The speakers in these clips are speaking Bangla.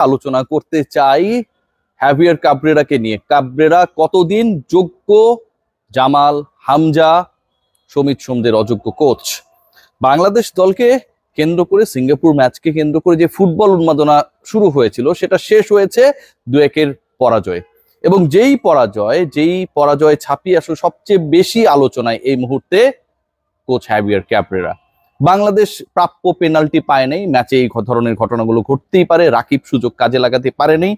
আলোচনা করতে চাই হ্যাভিয়ার কাবরেরাকে নিয়ে। কাবরেরা কতদিন যোগ্য জামাল, হামজা, সমিত সোমদের অযোগ্য কোচ? বাংলাদেশ দলকে কেন্দ্র করে, সিঙ্গাপুর ম্যাচকে কেন্দ্র করে যে ফুটবল উন্মাদনা শুরু হয়েছিল সেটা শেষ হয়েছে 2-1 পরাজয়। এবং যেই পরাজয় ছাপিয়ে আসলে সবচেয়ে বেশি আলোচনায় এই মুহূর্তে কোচ হ্যাভিয়ার কাবরেরা। বাংলাদেশ প্রাপ্য পেনাল্টি পায় নাই, ম্যাচে এই ধরনের ঘটনাগুলো ঘটতেই পারে। রাকিব সুযোগ কাজে লাগাতে পারেনি।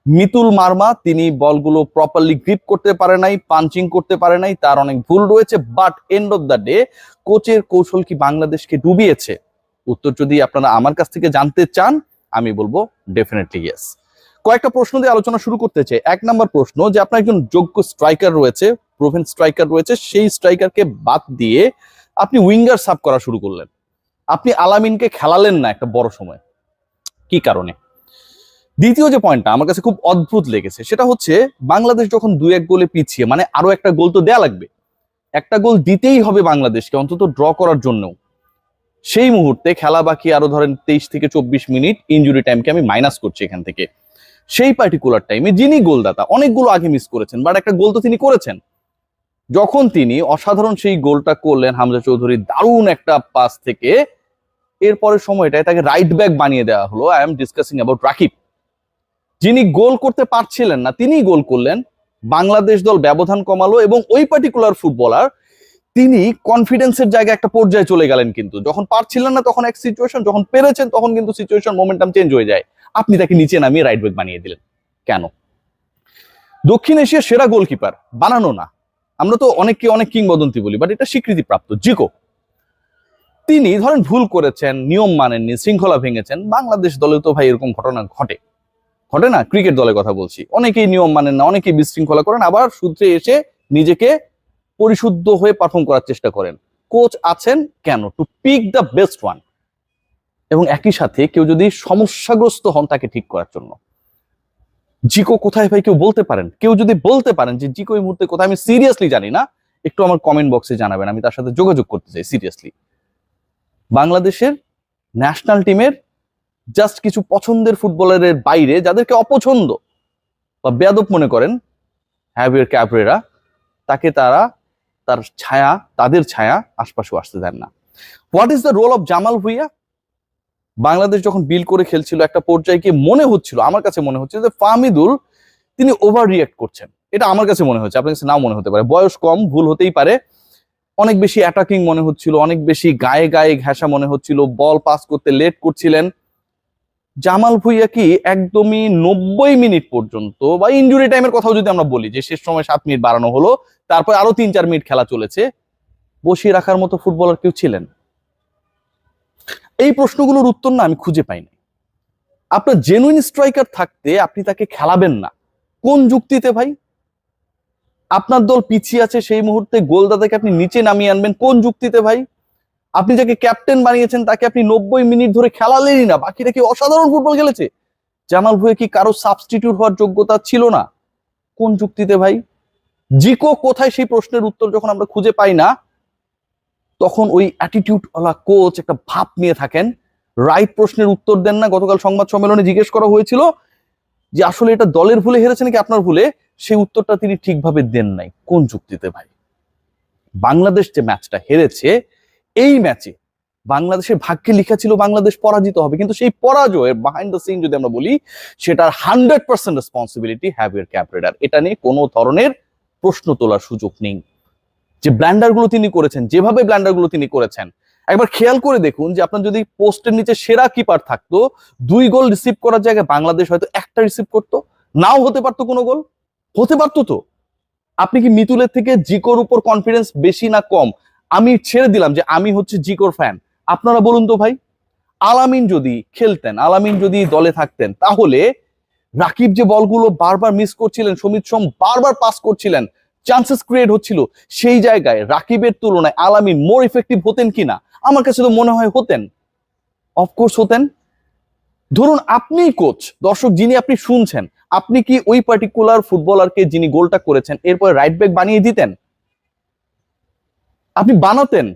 মিতুল মার্মা তিনি বলগুলো প্রপারলি গ্রিপ করতে পারে নাই, পাঞ্চিং করতে পারে নাই, তার অনেক ভুল রয়েছে। But and of the day কোচের কৌশল কি বাংলাদেশকে ডুবিয়েছে? উত্তর যদি আপনারা আমার কাছ থেকে জানতে চান, আমি বলবো ডেফিনেটলি ইয়েস। কয়েকটা প্রশ্ন দিয়ে আলোচনা শুরু করতে চাই। 1 নম্বর প্রশ্ন, যে আপনার একজন যোগ্য স্ট্রাইকার রয়েছে, প্রুভেন স্ট্রাইকার রয়েছে, সেই স্ট্রাইকারকে বাদ দিয়ে আপনি উইঙ্গার সাব করা শুরু করলেন। আপনি আলামিনকে খেলালেন না একটা বড় সময়, কি কারণে? দ্বিতীয় যে পয়েন্টটা আমার কাছে খুব অদ্ভুত লেগেছে সেটা হচ্ছে, বাংলাদেশ যখন 2-1 গোলে পিছিয়ে, মানে আরো একটা গোল তো দেয়া লাগবে, একটা গোল দিতেই হবে বাংলাদেশকে অন্তত ড্র করার জন্য। সেই মুহূর্তে খেলা বাকি আরো ধরেন 23 থেকে 24 মিনিট, ইনজুরি টাইমকে আমি মাইনাস করছি এখান থেকে। সেই পার্টিকুলার টাইমে যিনি গোলদাতা, অনেকগুলো আগে মিস করেছেন, বাট একটা গোল তো তিনি করেছেন। যখন তিনি অসাধারণ সেই গোলটা করলেন হামজা চৌধুরী দারুণ একটা পাস থেকে, এরপরের সময়টায় তাকে রাইট ব্যাক বানিয়ে দেওয়া হলো। I am discussing about Rakib, যিনি গোল করতে পারছিলেন না, তিনিই গোল করলেন। বাংলাদেশ দল ব্যবধান কমালো এবং ওই পার্টিকুলার ফুটবলার তিনি কনফিডেন্সের জায়গায় একটা পর্যায়ে চলে গেলেন। কিন্তু যখন পারছিলেন না তখন এক সিচুয়েশন, যখন পেরেছেন তখন কিন্তু সিচুয়েশন মোমেন্টাম চেঞ্জ হয়ে যায়। আপনি তাকে নিচে নামিয়ে রাইট ব্যাক বানিয়ে দিলেন কেন? দক্ষিণ এশিয়ার সেরা গোলকিপার বানানো না, আমরা তো অনেককে অনেক কিংবদন্তি বলি, বাট এটা স্বীকৃতিপ্রাপ্ত জিকো। তিনি ধরেন ভুল করেছেন, নিয়ম মানেননি, শৃঙ্খলা ভেঙেছেন। বাংলাদেশ দলে তো ভাই এরকম ঘটনা ঘটে না? ক্রিকেট দলের কথা বলছি, অনেকেই নিয়ম মানেন না, অনেকেই বিশৃঙ্খলা করেন, আবার সূত্রে এসে নিজেকে পরিশুদ্ধ হয়ে পারফর্ম করার চেষ্টা করেন। কোচ আছেন কেন? To pick the best one. এবং একই সাথে কেউ যদি সমস্যাগ্রস্ত হন তাকে ঠিক করার জন্য। জিকো কোথায় ভাই কেউ বলতে পারেন? কেউ যদি বলতে পারেন যে জিকো এই মুহূর্তে কোথায়, আমি সিরিয়াসলি জানি না, একটু আমার কমেন্ট বক্সে জানাবেন, আমি তার সাথে যোগাযোগ করতে চাই সিরিয়াসলি। বাংলাদেশের ন্যাশনাল টিমের জাস্ট কিছু পছন্দের ফুটবলারের বাইরে যাদেরকে অপছন্দ বা বেয়াদব মনে করেন হ্যাভিয়ার কাবরেরা, তাকে তাদের ছায়া আশপাশেও আসতে দেন না। What is the role of Jamal Bhuiyan? Bangladesh যখন বিল করে খেলছিল একটা পর্যায়ে গিয়ে মনে হচ্ছিল, আমার কাছে মনে হচ্ছে যে ফাহমিদুল তিনি ওভার রিয়েক্ট করছেন। এটা আমার কাছে মনে হচ্ছে, আপনার কাছে নাও মনে হতে পারে, বয়স কম, ভুল হতেই পারে। অনেক বেশি অ্যাটাকিং মনে হচ্ছিল, অনেক বেশি গায়ে গায়ে ঘেঁষা মনে হচ্ছিল, বল পাস করতে লেট করছিলেন। জামাল ভুঁইয়া কি একদমই 90 মিনিট পর্যন্ত, বা ইনজুরি টাইমের কথাও যদি আমরা বলি যে শেষ সময় 7 মিনিট বাড়ানো হলো, তারপর আরো 3-4 মিনিট খেলা চলেছে, বসিয়ে রাখার মতো ফুটবলার কেউ ছিলেন? এই প্রশ্নগুলোর উত্তর না আমি খুঁজে পাইনি। আপনার জেনুইন স্ট্রাইকার থাকতে আপনি তাকে খেলাবেন না কোন যুক্তিতে ভাই? আপনার দল পিছিয়ে আছে, সেই মুহূর্তে গোলদাতাকে আপনি নিচে নামিয়ে আনবেন কোন যুক্তিতে ভাই? আপনি যাকে ক্যাপ্টেন বানিয়েছেন তাকে আপনি 90 মিনিট ধরে খেলালেনই না, বাকিটা কি অসাধারণ ফুটবল খেলেছে? জামাল ভুঁইয়া কি কারো সাবস্টিটিউট হওয়ার যোগ্যতা ছিল না? কোন যুক্তিতে ভাই? জিকো কোথায়? সেই প্রশ্নের উত্তর যখন আমরা খুঁজে পাই না, তখন ওই অ্যাটিটিউডওয়ালা কোচ একটা ভাব নিয়ে থাকেন, রাইট প্রশ্নের উত্তর দেন না। গতকাল সংবাদ সম্মেলনে জিজ্ঞেস করা হয়েছিল যে আসলে এটা দলের ভুলে হেরেছে নাকি আপনার ভুলে, সেই উত্তরটা তিনি ঠিকভাবে দেন নাই। কোন যুক্তিতে ভাই? বাংলাদেশ যে ম্যাচটা হেরেছে, এই ম্যাচে বাংলাদেশের ভাগ্যে লেখা ছিল বাংলাদেশ পরাজিত হবে, কিন্তু সেই পরাজয়ের বিহাইন্ড দ্য সিন যদি আমরা বলি, সেটার 100% রেসপন্সিবিলিটি হ্যাভিয়ার কাবরেরার। এটা নিয়ে কোনো ধরনের প্রশ্ন তোলার সুযোগ নেই। যে ব্ল্যান্ডারগুলো তিনি করেছেন, যেভাবে ব্ল্যান্ডারগুলো তিনি করেছেন, একবার খেয়াল করে দেখুন যে আপনার যদি পোস্টের নিচে সেরা কিপার থাকতো, 2 গোল রিসিভ করার জায়গায় বাংলাদেশ হয়তো একটা রিসিভ করতো, নাও হতে পারতো, কোনো গোল হতে পারতো। তো আপনি কি মিতুলের থেকে জিকোর উপর কনফিডেন্স বেশি না কম? আমি ছেড়ে দিলাম যে আমি হচ্ছে জিকোর ফ্যান, আপনারা বলুন তো ভাই। আলামিন যদি খেলতেন, আলামিন যদি দলে থাকতেন, তাহলে রাকিব যে বলগুলো বারবার মিস করছিলেন, সমিত সোম বারবার পাস করছিলেন, চান্সেস ক্রিয়েট হচ্ছিল, সেই জায়গায় রাকিবের তুলনায় আলামিন মোর ইফেক্টিভ হতেন কিনা? আমার কাছে তো মনে হয় হতেন। অফকোর্স হতেন। ধরুন আপনি কোচ, দর্শক যিনি আপনি শুনছেন, আপনি কি ওই পার্টিকুলার ফুটবলারকে যিনি গোলটা করেছেন এরপর রাইট ব্যাক বানিয়ে দিতেন? আপনি বানাতেন?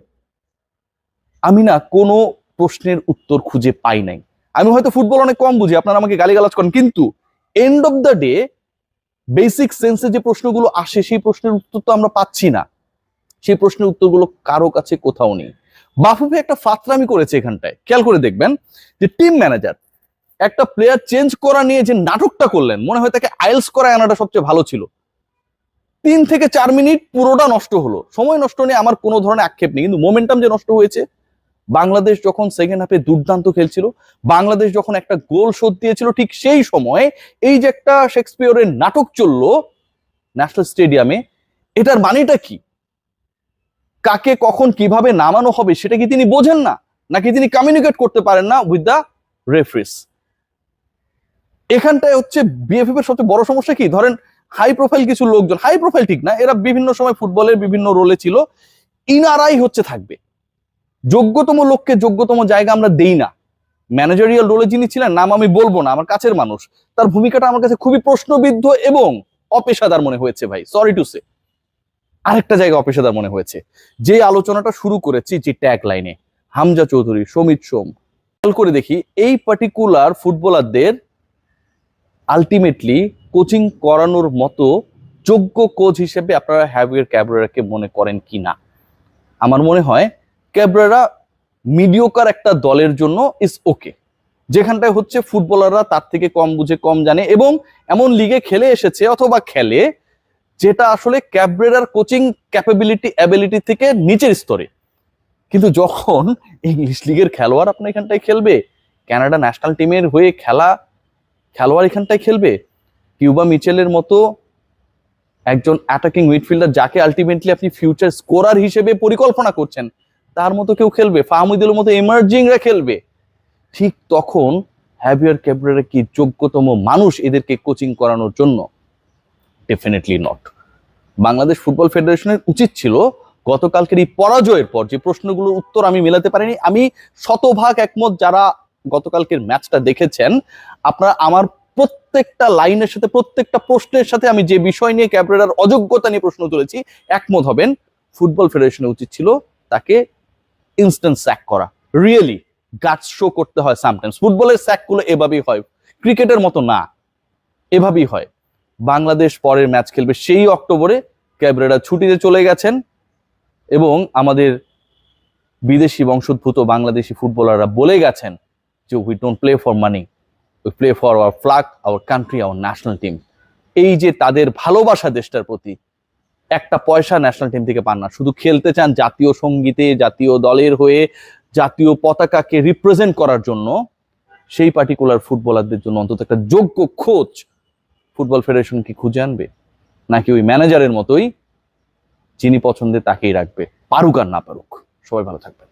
আমি না কোনো প্রশ্নের উত্তর খুঁজে পাই নাই। আমি হয়তো ফুটবল অনেক কম বুঝি, আপনারা আমাকে গালিগালাজ করেন, কিন্তু end of the day basic সেন্সে যে প্রশ্নগুলো আসে সেই প্রশ্নের উত্তর তো আমরা পাচ্ছি না। সেই প্রশ্নের উত্তরগুলো কারো কাছে কোথাও নেই। বাফুফে একটা ফাতরামি করেছে এখানটায়, খেয়াল করে দেখবেন যে টিম ম্যানেজার একটা প্লেয়ার চেঞ্জ করা নিয়ে যে নাটকটা করলেন, মনে হয় তাকে আইলস করা আনাটা সবচেয়ে ভালো ছিল। 3 থেকে 4 মিনিট পুরোটা নষ্ট হলো। সময় নষ্ট নিয়ে আমার কোনো ধরনের আক্ষেপ নেই, কিন্তু মোমেন্টাম যে নষ্ট হয়েছে। বাংলাদেশ যখন সেকেন্ড হাফে দুর্দান্ত খেলছিল, বাংলাদেশ যখন একটা গোল শোধ দিয়েছিল, ঠিক সেই সময় এই যে একটা শেক্সপিয়রের নাটক চললো ন্যাশনাল স্টেডিয়ামে, এটার মানেটা কি? কাকে কখন কিভাবে নামানো হবে সেটা কি তিনি বোঝেন না, নাকি তিনি কমিউনিকেট করতে পারেন না উইথ দ্য রেফারিস? এখানটায় হচ্ছে বিএফএফ এর সবচেয়ে বড় সমস্যা কি, ধরেন হাই প্রোফাইল কিছু লোকজন, হাই প্রোফাইল ঠিক না, এরা বিভিন্ন সময় ফুটবলের বিভিন্ন রোলে ছিল, ইনারাই হচ্ছে থাকবে। যোগ্যতম লোককে যোগ্যতম জায়গা আমরা দেই না। ম্যানেজারিয়াল রোলে যিনি ছিলেন, নাম আমি বলবো না, আমার কাছের মানুষ, তার ভূমিকাটা আমার কাছে খুবই প্রশ্নবিদ্ধ এবং অপেশাদার মনে হয়েছে ভাই, সরি টু সে। আরেকটা জায়গা অপেশাদার মনে হয়েছে, যে আলোচনাটা শুরু করেছি যে ট্যাগ লাইনে, হামজা চৌধুরী, সমিত সোম, খেয়াল করে দেখি এই পার্টিকুলার ফুটবলারদের আলটিমেটলি কোচিং করানোর মতো যোগ্য কোচ হিসেবে আপনারা হ্যাভিয়ার ক্যাব্রেরাকে মনে করেন কি না? আমার মনে হয় ক্যাব্রেরা মিডিওকার একটা দলের জন্য ইজ ওকে, যেখানটায় হচ্ছে ফুটবলাররা তার থেকে কম বুঝে, কম জানে এবং এমন লিগে খেলে এসেছে অথবা খেলে যেটা আসলে ক্যাব্রেরার কোচিং ক্যাপাবিলিটি অ্যাবিলিটি থেকে নিচের স্তরে। কিন্তু যখন ইংলিশ লিগের খেলোয়াড় আপনার এখানটায় খেলবে, কানাডা ন্যাশনাল টিমের হয়ে খেলোয়াড় এখানটায় খেলবে, কিউবা মিচেলের মতো একজন অ্যাটাকিং মিডফিল্ডার যাকে আলটিমেটলি আপনি ফিউচার স্কোরার হিসেবে পরিকল্পনা করছেন, তার মতো কেউ খেলবে, ফাহমিদুলের মতো এমার্জিংরা খেলবে, ঠিক তখন হ্যাভিয়ার ক্যাব্রেরা কি যোগ্যতম মানুষ এদেরকে কোচিং করানোর জন্য? Definitely not. বাংলাদেশ ফুটবল ফেডারেশনের উচিত ছিল গতকালকের এই পরাজয়ের পর যে প্রশ্নগুলোর উত্তর আমি মেলাতে পারিনি, আমি শতভাগ একমত, যারা গতকালকের ম্যাচটা দেখেছেন আপনারা আমার প্রত্যেকটা লাইনের সাথে, প্রত্যেকটা প্রশ্নের সাথে আমি যে বিষয় নিয়ে ক্যাব্রেরার অযোগ্যতা নিয়ে প্রশ্ন তুলেছি একমত হবেন। ফুটবল ফেডারেশনের উচিত ছিল তাকে ইনস্ট্যান্ট স্যাক করা। রিয়েলি গাটস শো করতে হয় সামটাইমস। ফুটবলের স্যাকগুলো এভাবেই হয়, ক্রিকেটের মতো না, এভাবেই হয়। বাংলাদেশ পরের ম্যাচ খেলবে সেই অক্টোবরে, ক্যাব্রেরা ছুটিতে চলে গেছেন এবং আমাদের বিদেশি বংশোদ্ভূত বাংলাদেশি ফুটবলাররা বলে গেছেন যে we don't play for money, we play for our flag, our country, our national team. এই যে তাদের ভালোবাসা দেশটার প্রতি, একটা পয়সা ন্যাশনাল টিম থেকে পান না, শুধু খেলতে চান জাতীয় সঙ্গীতে, জাতীয় দলের হয়ে, জাতীয় পতাকাকে রিপ্রেজেন্ট করার জন্য। সেই পার্টিকুলার ফুটবলারদের জন্য অন্তত একটা যোগ্য কোচ ফুটবল ফেডারেশন কি খুঁজে আনবে, নাকি ওই ম্যানেজারের মতোই যিনি পছন্দের তাকেই রাখবে, পারুক আর না পারুক? সবাই ভালো থাকবেন।